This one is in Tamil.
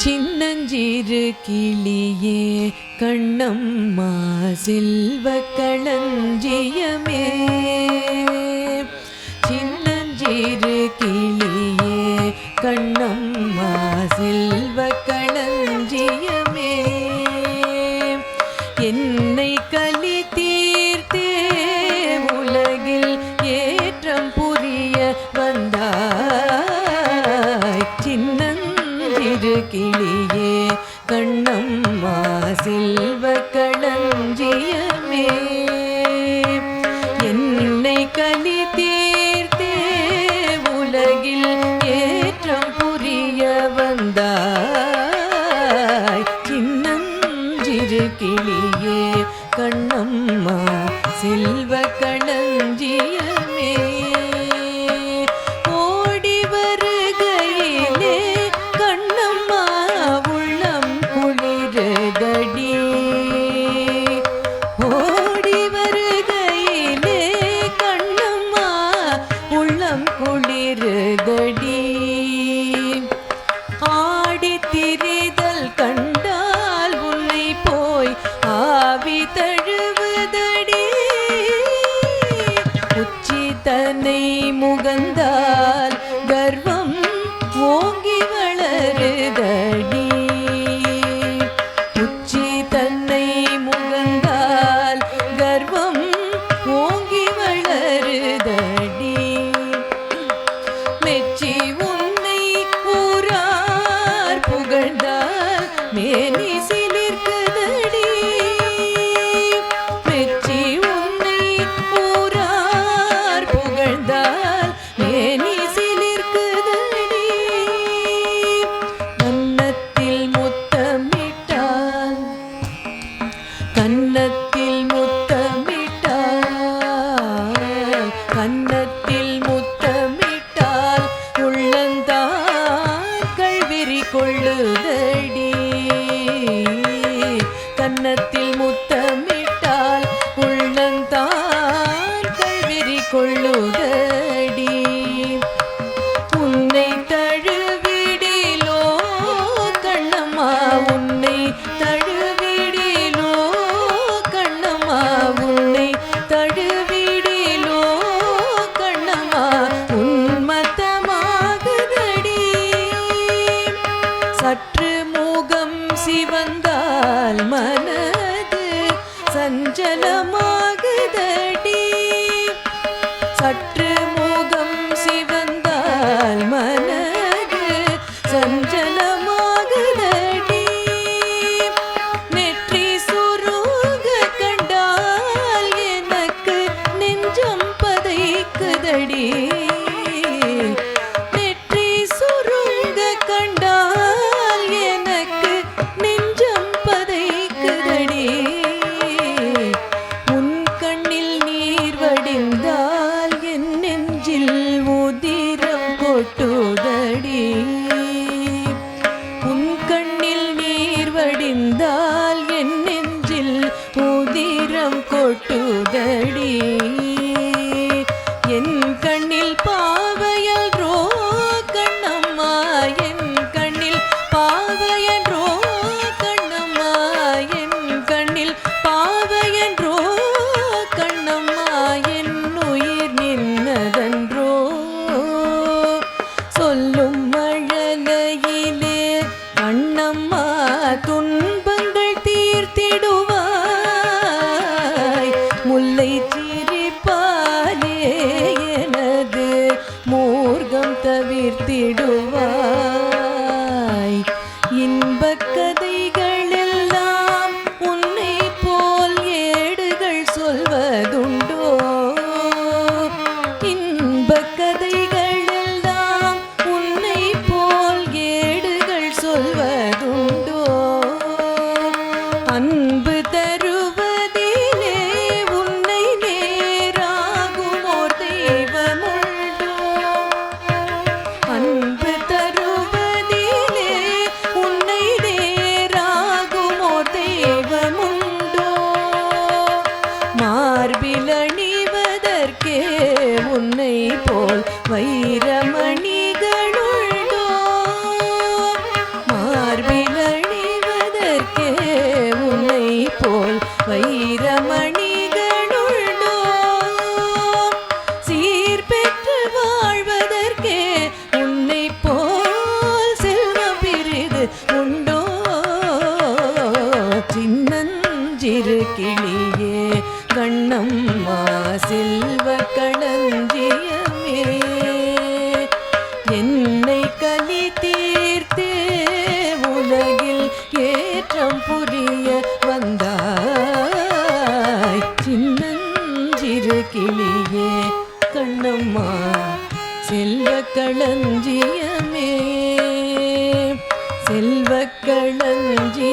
சின்னஞ்சிறு கிளியே கண்ணம்மா செல்வ களஞ்சியமே. சின்னஞ்சிறு கிளியே கண்ணம்மா செல்வ களஞ்சியமே. என்னை கலி தீர்த்தே உலகில் ஏற்றம் புரிய வந்தாய். சின்னஞ்சிறு கிளியே கண்ணம்மா செல்வ களஞ்சியமே. என்னை கலி தீர்த்தே உலகில் ஏற்றம் புரிய வந்தாய். சின்னஞ்சிறு கிளியே கண்ணம்மா செல்வ களஞ்சியமே. ஓடி வருகையிலே கண்ணம்மா உள்ளம் குளிருதடி. ஓடி வருகையிலே கண்ணம்மா உள்ளம் குளிருதடி. ஆடி திரிதல் கண்டால் உன்னை போய் ஆவி தழுவுதடி. உச்சி தன்னை முகந்தால் கர்வம் ஓங்கி வளருதடி. உச்சி தன்னை முகந்தால் கர்வம் ஓங்கி வளருதடி. மெச்சி உன்னை ஊரார் புகழ்ந்தால் மேனி சிலிர்க்குதடி. மெச்சி உன்னை ஊரார் புகழ்ந்தால் மேனி சிலிர்க்குதடி. கன்னத்தில் முத்தமிட்டால் கன்னத்தில் முத்தமிட்டால் கன்னத்தில் முத்தமிட்டால் உள்ளந்தான் கள்விரி கொள்ளுதடி. கன்னத்தில் முத்தமிட்டால் உள்ளந்தான் கள்விரி கொள்ளுதடி. உன்னை தழுவிடிலோ கண்ணம்மா உன்னை தழுவிடிலோ கண்ணம்மா உன்னை தழுவிடிலோ கண்ணம்மா உன்மத்தமாகுதடி. சற்று முகம் சிவந்தால் மனது சஞ்சலமாகுதடி. சற்று முகம் சிவந்தால் மனது சஞ்சலமாகுதடி. நெற்றி சுருங்க கண்டால் எனக்கு நெஞ்சம் பதைக்குதடி. நெற்றி சுருங்க கண்டால் எனக்கு நெஞ்சம் பதைக்குதடி. உன் கண்ணில் நீர் வடிந்தால் என் நெஞ்சில் உதிரம் கொட்டுதடி. உண்டோ சின்னஞ்சிறு கிளியே கண்ணம்மா செல்வ களஞ்சியமே என்னை கலி தீர்த்தே உலகில் ஏற்றம் புரிய வந்தாய் சின்னஞ்சிறு கிளியே கண்ணம்மா செல்வ களஞ்சியமே செல்வ களஞ்சியமே.